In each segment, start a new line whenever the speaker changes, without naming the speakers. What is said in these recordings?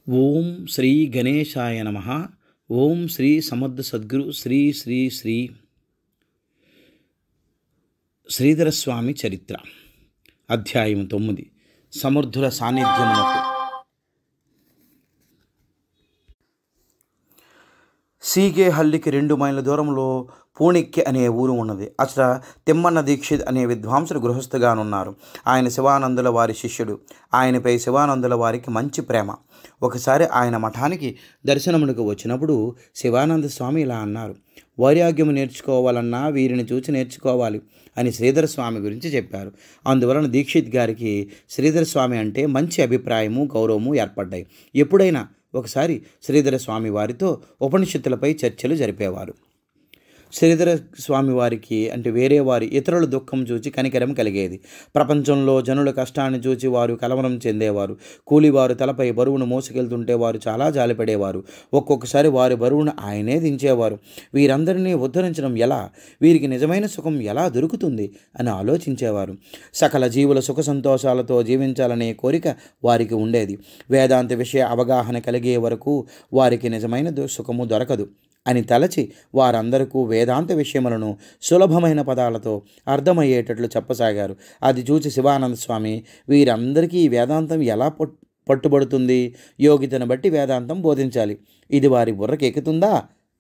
ఓం శ్రీ గణేశాయ నమః. ఓం శ్రీ సమర్థ సద్గురు శ్రీ శ్రీ శ్రీ శ్రీధర స్వామి చరిత్ర. అధ్యాయం 9. సమర్థుల సాన్నిధ్యమునకు. సీగేహల్లికి 2 మైళ్ళ దూరంలో పూణిక్కి అనే ఊరు ఉన్నది. అక్కడ తిమ్మన్న దీక్షిత్ అనే విద్వాంసుడు గృహస్థుగానున్నారు. ఆయన శివానందుల వారి శిష్యుడు. ఆయనపై శివానందుల వారికి మంచి ప్రేమ. ఒకసారి ఆయన మఠానికి దర్శనమునకు వచ్చినప్పుడు శివానంద స్వామి ఇలా అన్నారు: వైరాగ్యము నేర్చుకోవాలన్నా వీరిని చూసి నేర్చుకోవాలి అని శ్రీధర స్వామి గురించి చెప్పారు. అందువలన దీక్షిత్ గారికి శ్రీధర స్వామి అంటే మంచి అభిప్రాయము, గౌరవము ఏర్పడ్డాయి. ఎప్పుడైనా ఒకసారి శ్రీధర స్వామి వారితో ఉపనిషత్తులపై చర్చలు జరిపేవారు. శ్రీధర స్వామి వారికి అంటే వేరే వారి ఇతరుల దుఃఖం చూచి కనికరం కలిగేది. ప్రపంచంలో జనుల కష్టాన్ని చూచి వారు కలవరం చెందేవారు. కూలివారు తలపై బరువును మోసుకెళ్తుంటే వారు చాలా జాలిపడేవారు. ఒక్కొక్కసారి వారి బరువును ఆయనే దించేవారు. వీరందరినీ ఉద్ధరించడం ఎలా, వీరికి నిజమైన సుఖం ఎలా దొరుకుతుంది అని ఆలోచించేవారు. సకల జీవుల సుఖ సంతోషాలతో జీవించాలనే కోరిక వారికి ఉండేది. వేదాంత విషయ అవగాహన కలిగే వరకు వారికి నిజమైన సుఖము దొరకదు అని తలచి వారందరికీ వేదాంత విషయములను సులభమైన పదాలతో అర్థమయ్యేటట్లు చెప్పసాగారు. అది చూసి శివానంద స్వామి, వీరందరికీ వేదాంతం ఎలా పట్టుబడుతుంది? యోగితను బట్టి వేదాంతం బోధించాలి, ఇది వారి బుర్రకి ఎక్కుతుందా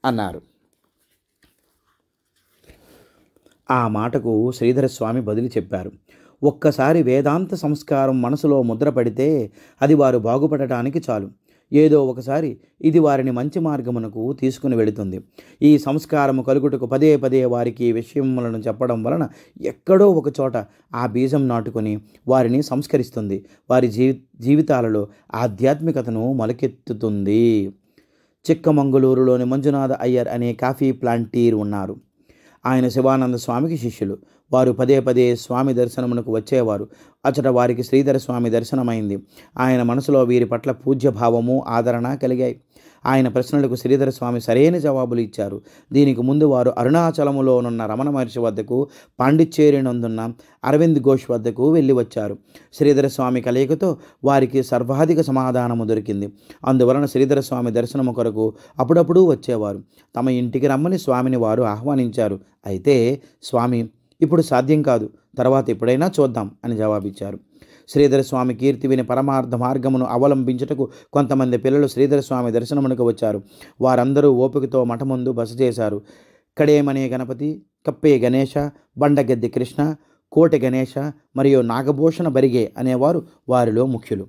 అన్నారు. ఆ మాటకు శ్రీధర స్వామి బదులు చెప్పారు: ఒక్కసారి వేదాంత సంస్కారం మనసులో ముద్ర పడితే అది వారు బాగుపడటానికి చాలు. ఏదో ఒకసారి ఇది వారిని మంచి మార్గమునకు తీసుకుని వెళుతుంది. ఈ సంస్కారము కలుగుటకు పదే పదే వారికి విషయములను చెప్పడం వలన ఎక్కడో ఒక చోట ఆ బీజం నాటుకొని వారిని సంస్కరిస్తుంది. వారి జీవితాలలో ఆధ్యాత్మికతను మొలకెత్తుతుంది. చిక్కమంగళూరులోని మంజునాథ అయ్యర్ అనే కాఫీ ప్లాంటీర్ ఉన్నారు. ఆయన శివానంద స్వామికి శిష్యులు. వారు పదే పదే స్వామి దర్శనమునకు వచ్చేవారు. అచట వారికి శ్రీధర స్వామి దర్శనమైంది. ఆయన మనసులో వీరి పట్ల పూజ్యభావము, ఆదరణ కలిగాయి. ఆయన ప్రశ్నలకు శ్రీధర స్వామి సరైన జవాబులు ఇచ్చారు. దీనికి ముందు వారు అరుణాచలములోనున్న రమణ మహర్షి వద్దకు, పాండిచ్చేరి నందున్న అరవింద్ ఘోష్ వద్దకు వెళ్ళి వచ్చారు. శ్రీధర స్వామి కలయికతో వారికి సర్వాధిక సమాధానము దొరికింది. అందువలన శ్రీధర స్వామి దర్శనము కొరకు అప్పుడప్పుడు వచ్చేవారు. తమ ఇంటికి రమ్మని స్వామిని వారు ఆహ్వానించారు. అయితే స్వామి, ఇప్పుడు సాధ్యం కాదు, తర్వాత ఎప్పుడైనా చూద్దాం అని జవాబిచ్చారు. శ్రీధర స్వామి కీర్తి విని పరమార్థ మార్గమును అవలంబించుటకు కొంతమంది పిల్లలు శ్రీధర స్వామి దర్శనమునకు వచ్చారు. వారందరూ ఓపికతో మఠముందు బస చేశారు. కడేమనే గణపతి, కప్పే గణేశ, బండగద్ది కృష్ణ, కోటె గణేశ మరియు నాగభూషణ బరిగే అనేవారు వారిలో ముఖ్యులు.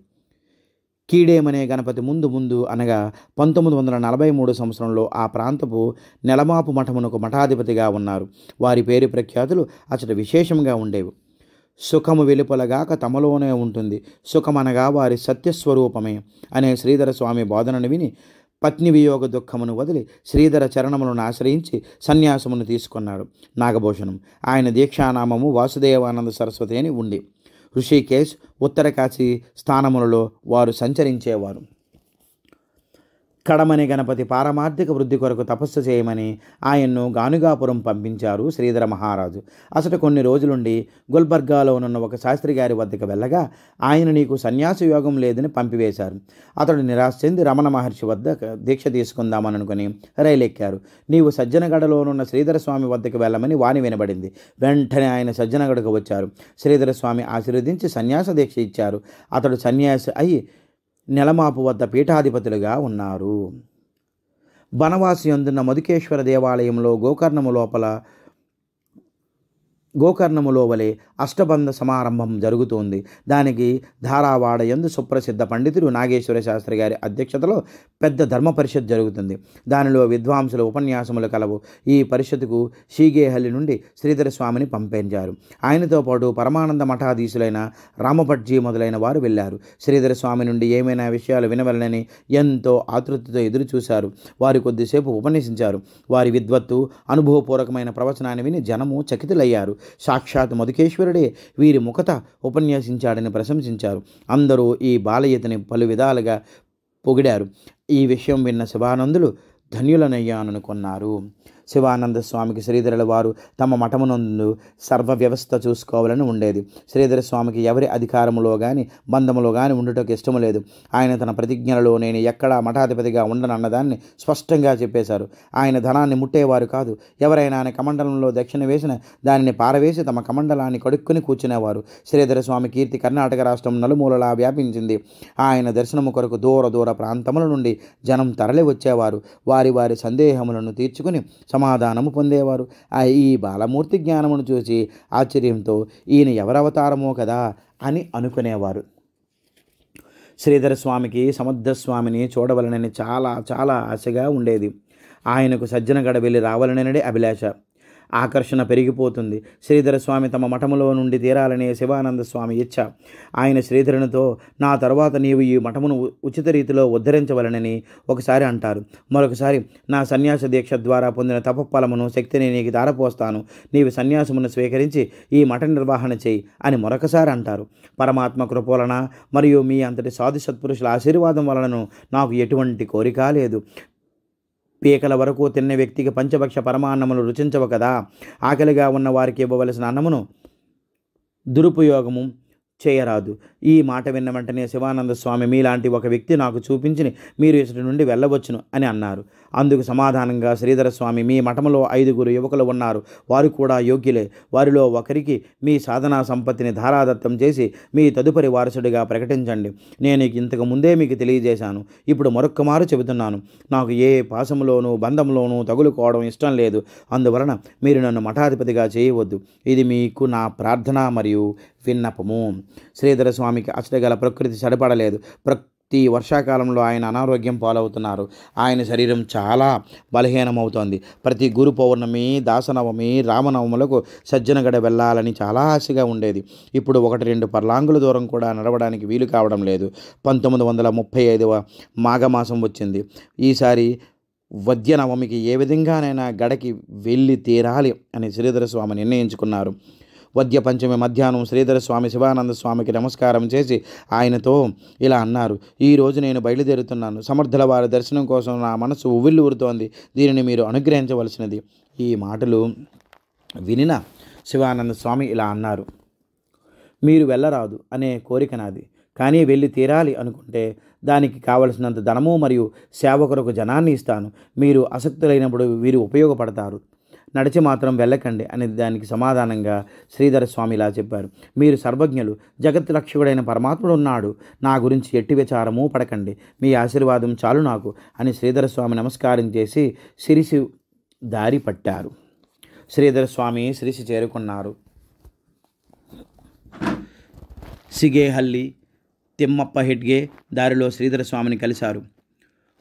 కీడేమనే గణపతి ముందు అనగా 1943 సంవత్సరంలో ఆ ప్రాంతపు నెలమాపు మఠమునకు మఠాధిపతిగా ఉన్నారు. వారి పేరు ప్రఖ్యాతులు అచట విశేషంగా ఉండేవి. సుఖము వెలుపలగాక తమలోనే ఉంటుంది, సుఖమనగా వారి సత్యస్వరూపమే అనే శ్రీధర స్వామి బోధనను విని పత్ని వియోగ దుఃఖమును వదిలి శ్రీధర చరణములను ఆశ్రయించి సన్యాసమును తీసుకున్నాడు. నాగభూషణం. ఆయన దీక్షానామము వాసుదేవానంద సరస్వతి అని ఉంది. ఋషికేశ్, ఉత్తరకాశీ స్థానములలో వారు సంచరించేవారు. కడమనే గణపతి పారమార్థిక వృద్ధి కొరకు తపస్సు చేయమని ఆయన్ను గానుగాపురం పంపించారు శ్రీధర మహారాజు. అసలు కొన్ని రోజులుండి గుల్బర్గాలో ఉన్న ఒక శాస్త్రి గారి వద్దకు వెళ్ళగా ఆయన నీకు సన్యాస యోగం లేదని పంపివేశారు. అతడు నిరాశ చెంది రమణ మహర్షి వద్ద దీక్ష తీసుకుందామని అనుకుని రైలెక్కారు. నీవు సజ్జనగడలోనున్న శ్రీధర స్వామి వద్దకు వెళ్ళమని వాణి వినబడింది. వెంటనే ఆయన సజ్జనగడకు వచ్చారు. శ్రీధర స్వామి ఆశీర్వదించి సన్యాస దీక్ష ఇచ్చారు. అతడు సన్యాసి అయి నెలమాపు వద్ద పీఠాధిపతులుగా ఉన్నారు. బనవాసి యందున్న మధుకేశ్వర దేవాలయంలో గోకర్ణములో వలె అష్టబంధ సమారంభం జరుగుతోంది. దానికి ధారావాడ యందు సుప్రసిద్ధ పండితుడు నాగేశ్వర శాస్త్రి గారి అధ్యక్షతలో పెద్ద ధర్మ పరిషత్ జరుగుతుంది. దానిలో విద్వాంసుల ఉపన్యాసములు కలవు. ఈ పరిషత్తుకు షీగేహల్లి నుండి శ్రీధర స్వామిని పంపించారు. ఆయనతో పాటు పరమానంద మఠాధీశులైన రామపట్జీ మొదలైన వారు వెళ్ళారు. శ్రీధర స్వామి నుండి ఏమైనా విషయాలు వినవలనని ఎంతో ఆతృతతో ఎదురు చూశారు. వారు కొద్దిసేపు ఉపన్యసించారు. వారి విద్వత్తు, అనుభవపూర్వకమైన ప్రవచనాన్ని విని జనము చకితులయ్యారు. సాక్షాత్ మధుకేశ్వరుడే వీరి ముఖత ఉపన్యసించాడని ప్రశంసించారు. అందరూ ఈ బాలయ్యతని పలు విధాలుగా పొగిడారు. ఈ విషయం విన్న శివానందులు ధన్యులనయ్యాననుకున్నారు. శివానంద స్వామికి శ్రీధరుల వారు తమ మఠమునందు సర్వ వ్యవస్థ చూసుకోవాలని ఉండేది. శ్రీధర స్వామికి ఎవరి అధికారములో కానీ బంధములో కానీ ఉండుటకు ఇష్టము లేదు. ఆయన తన ప్రతిజ్ఞలలో నేను ఎక్కడా మఠాధిపతిగా ఉండనన్నదాన్ని స్పష్టంగా చెప్పేశారు. ఆయన ధనాన్ని ముట్టేవారు కాదు. ఎవరైనా ఆయన కమండలంలో దక్షిణ వేసిన దానిని పారవేసి తమ కమండలాన్ని కడుక్కుని కూర్చునేవారు. శ్రీధర స్వామి కీర్తి కర్ణాటక రాష్ట్రం నలుమూలలా వ్యాపించింది. ఆయన దర్శనము కొరకు దూర దూర ప్రాంతముల నుండి జనం తరలి వచ్చేవారు. వారి వారి సందేహములను తీర్చుకుని సమాధానము పొందేవారు. ఈ బాలమూర్తి జ్ఞానమును చూసి ఆశ్చర్యంతో ఈయన ఎవరవతారమో కదా అని అనుకునేవారు. శ్రీధర స్వామికి సముద్రస్వామిని చూడవలనని చాలా చాలా ఆశగా ఉండేది. ఆయనకు సజ్జనగడ వెళ్ళి రావాలననే అభిలాష. ఆకర్షణ పెరిగిపోతుంది. శ్రీధర స్వామి తమ మఠములో నుండి తీరాలనే శివానంద స్వామి ఇచ్చ. ఆయన శ్రీధరునితో నా తరువాత నీవు ఈ మఠమును ఉచిత రీతిలో ఉద్ధరించవలనని ఒకసారి అంటారు. మరొకసారి నా సన్యాస దీక్ష ద్వారా పొందిన తపఫలమును శక్తిని నీకు దారపోస్తాను. నీవు సన్యాసమును స్వీకరించి ఈ మఠ నిర్వహణ చేయి అని మరొకసారి అంటారు. పరమాత్మ కృప వలన మరియు మీ అంతటి సాధు సత్పురుషుల ఆశీర్వాదం వలనను నాకు ఎటువంటి కోరిక లేదు. పీకల వరకు తిన్న వ్యక్తికి పంచభక్ష పరమాన్నములు రుచించవు కదా. ఆకలిగా ఉన్న వారికి ఇవ్వవలసిన అన్నమును దురుపయోగము చేయరాదు. ఈ మాట విన్న వెంటనే శివానంద స్వామి మీలాంటి ఒక వ్యక్తి నాకు చూపించి మీరు ఇక్కడి నుండి వెళ్ళవచ్చును అని అన్నారు. అందుకు సమాధానంగా శ్రీధర స్వామి మీ మఠంలో 5 యువకులు ఉన్నారు. వారు కూడా యోగ్యులే. వారిలో ఒకరికి మీ సాధనా సంపత్తిని ధారాదత్తం చేసి మీ తదుపరి వారసుడిగా ప్రకటించండి. నేను ఇంతకు ముందే మీకు తెలియజేశాను. ఇప్పుడు మరొక్క మారు చెబుతున్నాను. నాకు ఏ పాశంలోనూ బంధంలోనూ తగులుకోవడం ఇష్టం లేదు. అందువలన మీరు నన్ను మఠాధిపతిగా చేయవద్దు. ఇది మీకు నా ప్రార్థన మరియు విన్నపము. శ్రీధర స్వామికి అచ్చటగల ప్రకృతి సరిపడలేదు. ప్రతి వర్షాకాలంలో ఆయన అనారోగ్యం పాలవుతున్నారు. ఆయన శరీరం చాలా బలహీనమవుతోంది. ప్రతి గురు పౌర్ణమి, దాసనవమి, రామనవములకు సజ్జనగడ వెళ్ళాలని చాలా ఆశగా ఉండేది. ఇప్పుడు 1-2 పర్లాంగుల దూరం కూడా నడవడానికి వీలు కావడం లేదు. 1935 మాఘమాసం వచ్చింది. ఈసారి వద్యనవమికి ఏ విధంగానైనా గడకి వెళ్ళి తీరాలి అని శ్రీధర స్వామి నిర్ణయించుకున్నారు. వద్య పంచమి మధ్యాహ్నం శ్రీధర స్వామి శివానంద స్వామికి నమస్కారం చేసి ఆయనతో ఇలా అన్నారు. ఈరోజు నేను బయలుదేరుతున్నాను. సమర్థుల వారి దర్శనం కోసం నా మనసు ఉవ్విళ్ళు ఊరుతోంది. దీనిని మీరు అనుగ్రహించవలసినది. ఈ మాటలు వినిన శివానంద స్వామి ఇలా అన్నారు. మీరు వెళ్ళరాదు అనే కోరిక నాది. కానీ వెళ్ళి తీరాలి అనుకుంటే దానికి కావలసినంత ధనము మరియు సేవకులకు జనాన్ని ఇస్తాను. మీరు ఆసక్తులైనప్పుడు వీరు ఉపయోగపడతారు. నడిచి మాత్రం వెళ్ళకండి అని దానికి సమాధానంగా శ్రీధర స్వామి ఇలా చెప్పారు. మీరు సర్వజ్ఞులు. జగత్ రక్షకుడైన పరమాత్ముడు ఉన్నాడు. నా గురించి ఎట్టి విచారము పడకండి. మీ ఆశీర్వాదం చాలు నాకు అని శ్రీధర స్వామి నమస్కారం చేసి సిరిసి దారి పట్టారు. శ్రీధర స్వామి సిరిసి చేరుకున్నారు. సిగేహల్లి, తిమ్మప్ప హెడ్గే దారిలో శ్రీధర స్వామిని కలిశారు.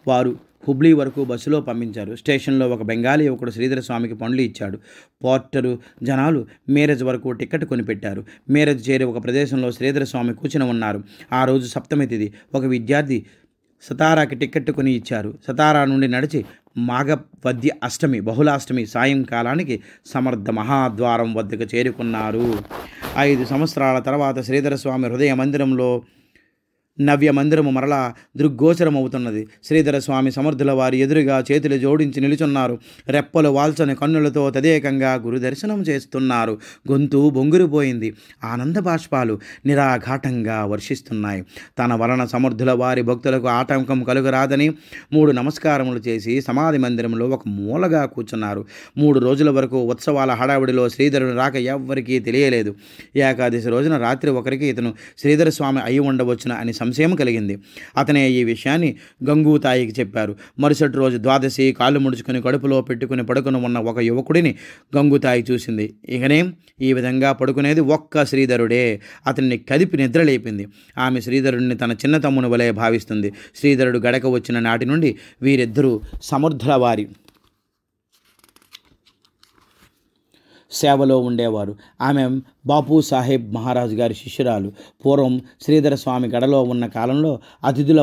వారు హుబ్లీ వరకు బస్సులో పంపించారు. స్టేషన్లో ఒక బెంగాలీ యువకుడు శ్రీధర స్వామికి పండ్లు ఇచ్చాడు. పోర్టరు జనాలు మేరేజ్ వరకు టికెట్ కొనిపెట్టారు. మేరేజ్ చేరి ఒక ప్రదేశంలో శ్రీధర స్వామి కూర్చుని ఉన్నారు. ఆ రోజు సప్తమి తిథి. ఒక విద్యార్థి సతారాకి టికెట్ కొని ఇచ్చారు. సతారా నుండి నడిచి మాఘవద్య అష్టమి బహుళాష్టమి సాయంకాలానికి సమర్థ మహాద్వారం వద్దకు చేరుకున్నారు. 5 సంవత్సరాల తర్వాత శ్రీధర స్వామి హృదయ మందిరంలో నవ్య మందిరము మరలా దృగ్గోచరమవుతున్నది. శ్రీధర స్వామి సమర్థుల వారి ఎదురుగా చేతులు జోడించి నిలుచున్నారు. రెప్పలు వాల్చని కన్నులతో తదేకంగా గురు దర్శనం చేస్తున్నారు. గొంతు బొంగురిపోయింది. ఆనంద బాష్పాలు నిరాఘాటంగా వర్షిస్తున్నాయి. తన వలన సమర్థుల వారి భక్తులకు ఆటంకం కలుగరాదని 3 నమస్కారములు చేసి సమాధి మందిరంలో ఒక మూలగా కూర్చున్నారు. 3 రోజుల వరకు ఉత్సవాల హడావిడిలో శ్రీధరుని రాక ఎవ్వరికీ తెలియలేదు. ఏకాదశి రోజున రాత్రి ఒకరికి ఇతను శ్రీధర స్వామి అయి ఉండవచ్చున అని సంశయం కలిగింది. అతనే ఈ విషయాన్ని గంగూతాయికి చెప్పారు. మరుసటి రోజు ద్వాదశి కాళ్ళు ముడుచుకుని కడుపులో పెట్టుకుని పడుకుని ఉన్న ఒక యువకుడిని గంగూతాయి చూసింది. ఇకనేం ఈ విధంగా పడుకునేది ఒక్క శ్రీధరుడే. అతన్ని కదిపి నిద్రలేపింది. ఆమె శ్రీధరుడిని తన చిన్న తమ్ముని వలె భావిస్తుంది. శ్రీధరుడు గడక వచ్చిన నాటి నుండి వీరిద్దరూ సమర్థుల వారి సేవలో ఉండేవారు. ఆమె బాపు సాహెబ్ మహారాజ్ గారి శిష్యురాలు. పూర్వం శ్రీధర స్వామి గడలో ఉన్న కాలంలో అతిథుల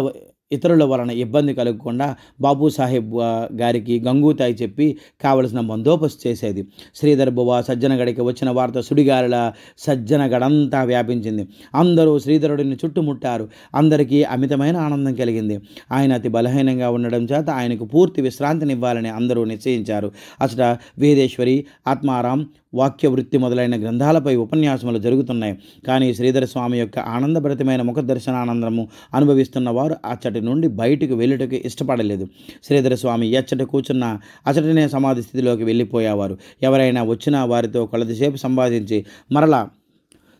ఇతరుల వలన ఇబ్బంది కలగకుండా బాబూసాహెబ్ గారికి గంగూతాయి చెప్పి కావలసిన బందోబస్తు చేసేది. శ్రీధర్ బువ సజ్జనగడికి వచ్చిన వార్త సుడిగాలిలా సజ్జనగడంతా వ్యాపించింది. అందరూ శ్రీధరుడిని చుట్టుముట్టారు. అందరికీ అమితమైన ఆనందం కలిగింది. ఆయన అతి బలహీనంగా ఉండడం చేత ఆయనకు పూర్తి విశ్రాంతినివ్వాలని అందరూ నిశ్చయించారు. అసట వేదేశ్వరి, ఆత్మారాం, వాక్యవృత్తి మొదలైన గ్రంథాలపై ఉపన్యాసములు జరుగుతున్నాయి. కానీ శ్రీధర స్వామి యొక్క ఆనందభరితమైన ముఖ దర్శనానందము అనుభవిస్తున్న వారు అచ్చటి నుండి బయటకు వెళ్ళుటకు ఇష్టపడలేదు. శ్రీధర స్వామి ఎచ్చట కూర్చున్న అచటనే సమాధి స్థితిలోకి వెళ్ళిపోయేవారు. ఎవరైనా వచ్చినా వారితో కొలదిసేపు సంభాషించి మరలా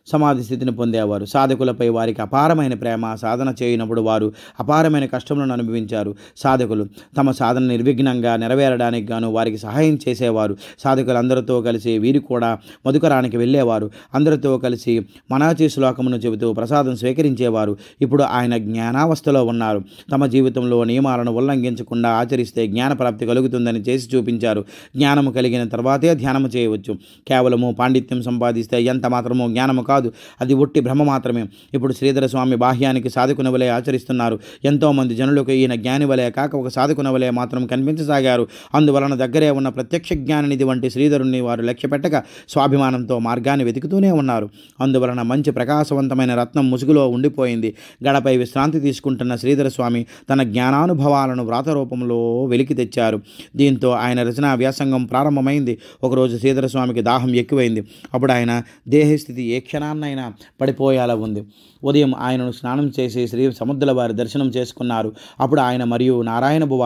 సమాధి స్థితిని పొందేవారు. సాధకులపై వారికి అపారమైన ప్రేమ. సాధన చేయనప్పుడు వారు అపారమైన కష్టములను అనుభవించారు. సాధకులు తమ సాధన నిర్విఘ్నంగా నెరవేరడానికి గాను వారికి సహాయం చేసేవారు. సాధకులందరితో కలిసి వీరు కూడా మధుకరానికి వెళ్ళేవారు. అందరితో కలిసి మనాచి శ్లోకమును చెబుతూ ప్రసాదం స్వీకరించేవారు. ఇప్పుడు ఆయన జ్ఞానావస్థలో ఉన్నారు. తమ జీవితంలో నియమాలను ఉల్లంఘించకుండా ఆచరిస్తే జ్ఞానప్రాప్తి కలుగుతుందని చేసి చూపించారు. జ్ఞానము కలిగిన తర్వాతే ధ్యానము చేయవచ్చు. కేవలము పాండిత్యం సంపాదిస్తే ఎంత మాత్రమూ జ్ఞానము కాదు, అది ఒట్టి భ్రమ మాత్రమే. ఇప్పుడు శ్రీధర స్వామి బాహ్యానికి సాధకుని వలె ఆచరిస్తున్నారు. ఎంతోమంది జనులకు ఈయన జ్ఞాని వలె కాక ఒక సాధకుని వలె మాత్రం కనిపించసాగారు. అందువలన దగ్గరే ఉన్న ప్రత్యక్ష జ్ఞాననిధి వంటి శ్రీధరుణ్ణి వారు లక్ష్యపెట్టక స్వాభిమానంతో మార్గాన్ని వెతుకుతూనే ఉన్నారు. అందువలన మంచి ప్రకాశవంతమైన రత్నం ముసుగులో ఉండిపోయింది. గడపై విశ్రాంతి తీసుకుంటున్న శ్రీధర స్వామి తన జ్ఞానానుభవాలను వ్రాత రూపంలో వెలికి తెచ్చారు. దీంతో ఆయన రచనా వ్యాసంగం ప్రారంభమైంది. ఒకరోజు శ్రీధర స్వామికి దాహం ఎక్కువైంది. అప్పుడు ఆయన దేహస్థితి ఏ క్షణాన్నైనా పడిపోయేలా ఉంది. ఉదయం ఆయనను స్నానం చేసి శ్రీ సముద్రుల వారి దర్శనం చేసుకున్నారు. అప్పుడు ఆయన మరియు నారాయణ బువ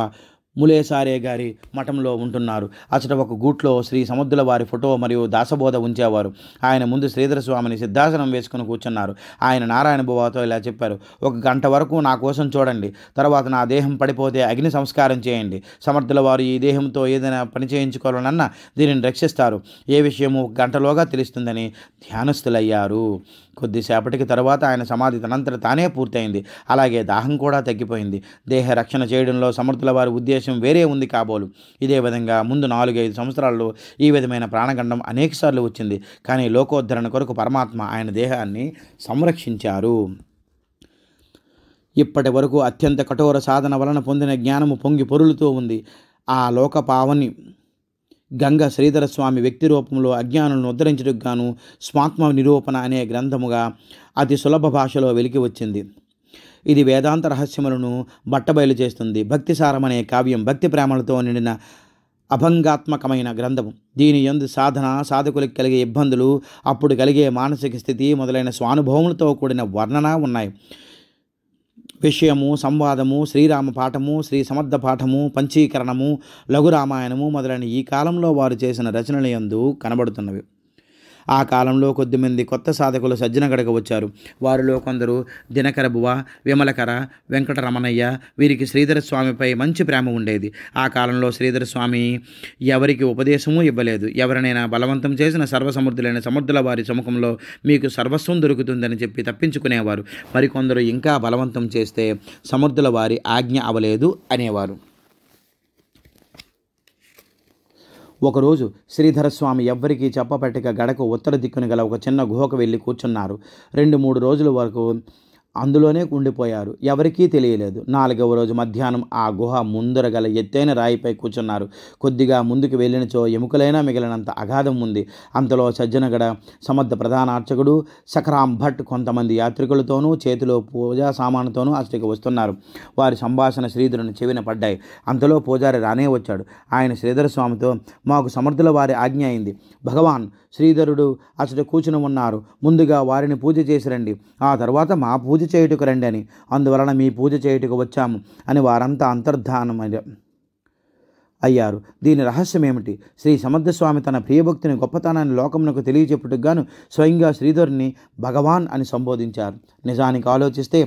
ములేసారే గారి మఠంలో ఉంటున్నారు. అచట ఒక గూట్లో శ్రీ సముద్రుల వారి ఫోటో మరియు దాసబోధ ఉంచేవారు. ఆయన ముందు శ్రీధర స్వామిని సిద్ధాసనం వేసుకుని కూర్చున్నారు. ఆయన నారాయణ బువతో ఇలా చెప్పారు: 1 గంట వరకు నా కోసం చూడండి. తర్వాత నా దేహం పడిపోతే అగ్ని సంస్కారం చేయండి. సమర్థుల వారు ఈ దేహంతో ఏదైనా పని చేయించుకోవాలన్నా దీనిని రక్షిస్తారు. ఏ విషయము 1 గంటలోగా తెలుస్తుందని ధ్యానస్థులయ్యారు. కొద్దిసేపటికి తర్వాత ఆయన సమాధి తనంతట తానే పూర్తయింది. అలాగే దాహం కూడా తగ్గిపోయింది. దేహ రక్షణ చేయడంలో సమర్థుల వారి ఉద్దేశం వేరే ఉంది కాబోలు. ఇదే విధంగా ముందు 4-5 సంవత్సరాల్లో ఈ విధమైన ప్రాణగండం అనేకసార్లు వచ్చింది. కానీ లోకోద్ధరణ కొరకు పరమాత్మ ఆయన దేహాన్ని సంరక్షించారు. ఇప్పటి వరకు అత్యంత కఠోర సాధన వలన పొందిన జ్ఞానము పొంగి పొరులుతూ ఉంది. ఆ లోకపావని గంగ శ్రీధర స్వామి వ్యక్తి రూపంలో అజ్ఞానులను ఉద్ధరించుటకు గాను స్వాత్మ నిరూపణ అనే గ్రంథముగా అతి సులభ భాషలో వెలికి వచ్చింది. ఇది వేదాంత రహస్యములను బట్టబయలు చేస్తుంది. భక్తిసారం అనే కావ్యం భక్తి ప్రేమలతో నిండిన అభంగాత్మకమైన గ్రంథము. దీని యందు సాధన, సాధకులకు కలిగే ఇబ్బందులు, అప్పుడు కలిగే మానసిక స్థితి మొదలైన స్వానుభవములతో కూడిన వర్ణన ఉన్నాయి. విషయము, సంవాదము, శ్రీరామ పాఠము, శ్రీ సమర్థ పాఠము, పంచీకరణము, లఘురామాయణము మొదలైన ఈ కాలంలో వారు చేసిన రచనల యందు కనబడుతున్నవి. ఆ కాలంలో కొద్దిమంది కొత్త సాధకులు సజ్జనగడకు వచ్చారు. వారిలో కొందరు దినకర బువ, విమలకర, వెంకటరమణయ్య. వీరికి శ్రీధర స్వామిపై మంచి ప్రేమ ఉండేది. ఆ కాలంలో శ్రీధర స్వామి ఎవరికి ఉపదేశము ఇవ్వలేదు. ఎవరినైనా బలవంతం చేసిన సర్వసమర్థులైన సమర్థుల వారి సముఖంలో మీకు సర్వస్వం దొరుకుతుందని చెప్పి తప్పించుకునేవారు. మరికొందరు ఇంకా బలవంతం చేస్తే సమర్థుల వారి ఆజ్ఞ అవలేదు అనేవారు. ఒకరోజు శ్రీధరస్వామి ఎవ్వరికీ చెప్పపెట్టక గడకు ఉత్తర దిక్కున గల ఒక చిన్న గుహకు వెళ్ళి కూర్చున్నారు. 2-3 రోజుల వరకు అందులోనే ఉండిపోయారు. ఎవరికీ తెలియలేదు. 4వ రోజు మధ్యాహ్నం ఆ గుహ ముందర గల ఎత్తైన రాయిపై కూర్చున్నారు. కొద్దిగా ముందుకు వెళ్ళినచో ఎముకలైనా మిగిలినంత అగాధం ఉంది. అంతలో సజ్జనగడ సమర్థ ప్రధాన అర్చకుడు సఖరాం భట్ కొంతమంది యాత్రికులతోనూ చేతిలో పూజా సామానుతోనూ అక్కడికి వస్తున్నారు. వారి సంభాషణ శ్రీధరుని చెవిన పడ్డాయి. అంతలో పూజారి రానే వచ్చాడు. ఆయన శ్రీధర స్వామితో, మాకు సమర్థుల వారి ఆజ్ఞ అయింది. భగవాన్ శ్రీధరుడు అసలు కూర్చుని ఉన్నారు. ముందుగా వారిని పూజ చేసి రండి, ఆ తర్వాత మా పూజ చేయుటకు రండి అని. అందువలన మీ పూజ చేయుటకు వచ్చాము అని వారంతా అంతర్ధానం అయ్యారు. దీని రహస్యం ఏమిటి? శ్రీ సమర్థస్వామి తన ప్రియభక్తిని గొప్పతనాన్ని లోకమునకు తెలియచెప్పుటకు గాను స్వయంగా శ్రీధరుని భగవాన్ అని సంబోధించారు. నిజానికి ఆలోచిస్తే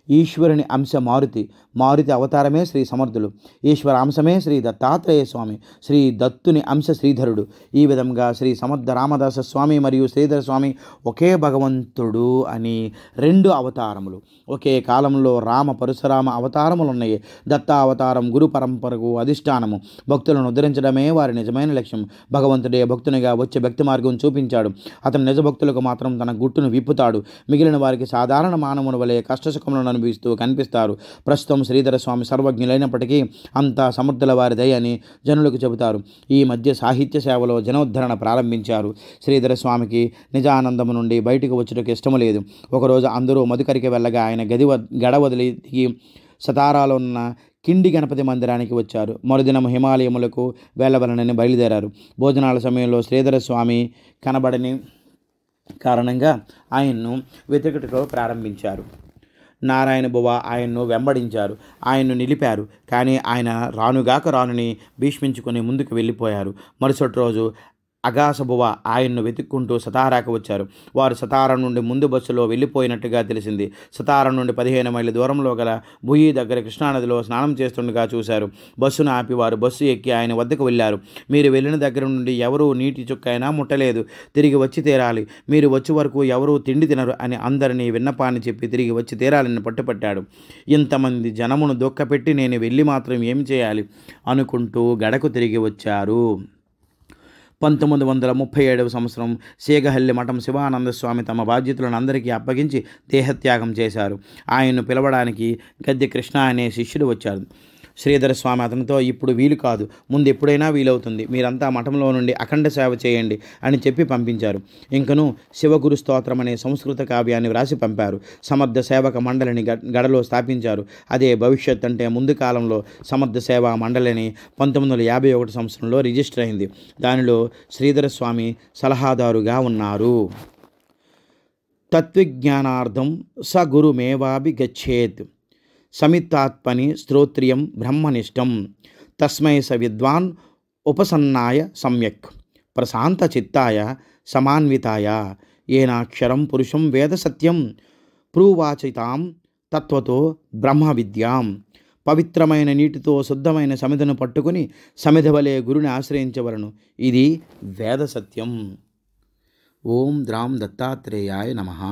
ఈశ్వరుని అంశ మారుతి, మారుతి అవతారమే శ్రీ సమర్థులు, ఈశ్వర అంశమే శ్రీ దత్తాత్రేయ స్వామి, శ్రీ దత్తుని అంశ శ్రీధరుడు. ఈ విధంగా శ్రీ సమర్థ రామదాస స్వామి మరియు శ్రీధర స్వామి ఒకే భగవంతుడు అని 2 అవతారములు. ఒకే కాలంలో రామ పరశురామ అవతారములు ఉన్నాయి. దత్త అవతారం గురు పరంపరకు అధిష్టానము. భక్తులను ఉద్ధరించడమే వారి నిజమైన లక్ష్యం. భగవంతుడే భక్తునిగా వచ్చే భక్తి మార్గం చూపించాడు. అతను నిజ భక్తులకు మాత్రం తన గుట్టును విప్పుతాడు. మిగిలిన వారికి సాధారణ మానవుని వలె కష్టసుఖములను అనుభవిస్తూ కనిపిస్తారు. ప్రస్తుతం శ్రీధర స్వామి సర్వజ్ఞులైనప్పటికీ అంతా సమర్థుల వారిదై అని జనులకు చెబుతారు. ఈ మధ్య సాహిత్య సేవలో జనోద్ధరణ ప్రారంభించారు. శ్రీధర స్వామికి నిజానందము నుండి బయటకు వచ్చుటకు ఇష్టము లేదు. ఒకరోజు అందరూ మధుకరికి వెళ్ళగా ఆయన గడ వదిలి దిగి సతారాలో ఉన్న కిండి గణపతి మందిరానికి వచ్చారు. మరుదినం హిమాలయములకు వెళ్ళవలనని బయలుదేరారు. భోజనాల సమయంలో శ్రీధర స్వామి కనబడని కారణంగా ఆయన్ను వెతుకుటకు ప్రారంభించారు. నారాయణ బువ ఆయన్ను వెంబడించారు. ఆయన్ను నిలిపారు. కానీ ఆయన రానుగాక రానుని భీష్మించుకొని ముందుకు వెళ్ళిపోయారు. మరుసటి రోజు అగాసబువ ఆయన్ను వెతుక్కుంటూ సతారాకు వచ్చారు. వారు సతారా నుండి ముందు బస్సులో వెళ్ళిపోయినట్టుగా తెలిసింది. సతారా నుండి 15 మైళ్ళ దూరంలో గల బుయి దగ్గర కృష్ణానదిలో స్నానం చేస్తుండగా చూశారు. బస్సును ఆపి వారు బస్సు ఎక్కి ఆయన వద్దకు వెళ్ళారు. మీరు వెళ్ళిన దగ్గర నుండి ఎవరూ నీటి చుక్కైనా ముట్టలేదు. తిరిగి వచ్చి తీరాలి. మీరు వచ్చే వరకు ఎవరూ తిండి తినరు అని అందరినీ విన్నపాన్ని చెప్పి తిరిగి వచ్చి తీరాలని పట్టుపట్టాడు. ఇంతమంది జనమును దుఃఖపెట్టి నేను వెళ్ళి మాత్రం ఏం చేయాలి అనుకుంటూ గడకు తిరిగి వచ్చారు. 1937 సంవత్సరం శేగహల్లి మఠం శివానంద స్వామి తమ బాధ్యతలను అందరికీ అప్పగించి దేహత్యాగం చేశారు. ఆయన్ను పిలవడానికి గద్దె కృష్ణ అనే శిష్యుడు వచ్చారు. శ్రీధర స్వామి అతనితో ఇప్పుడు వీలు కాదు, ముందు ఎప్పుడైనా వీలవుతుంది, మీరంతా మఠంలో నుండి అఖండ సేవ చేయండి అని చెప్పి పంపించారు. ఇంకను శివగురు స్తోత్రం అనే సంస్కృత కావ్యాన్ని వ్రాసి పంపారు. సమర్థ సేవక మండలిని గడలో స్థాపించారు. అదే భవిష్యత్ అంటే ముందు కాలంలో సమర్థ సేవా మండలిని 1951 సంవత్సరంలో రిజిస్టర్ అయింది. దానిలో శ్రీధర స్వామి సలహాదారుగా ఉన్నారు. తత్విజ్ఞానార్థం స గురుమేవాభి గచ్చేత్ సమితాత్మని స్తోత్రియం బ్రహ్మనిష్టం తస్మై స విద్వాన్ ఉపసన్నాయ సమ్యక్ ప్రశాంత చిత్తాయ సమాన్వితాయ ఏనాక్షరం పురుషం వేద సత్యం ప్రూవాచితాం తత్వతో బ్రహ్మ విద్యాం. పవిత్రమైన నీటితో శుద్ధమైన సమిధను పట్టుకుని సమిధ వలె గురుని ఆశ్రయించవలను. ఇది వేద సత్యం. ఓం ద్రాం దత్తాత్రేయాయ నమః.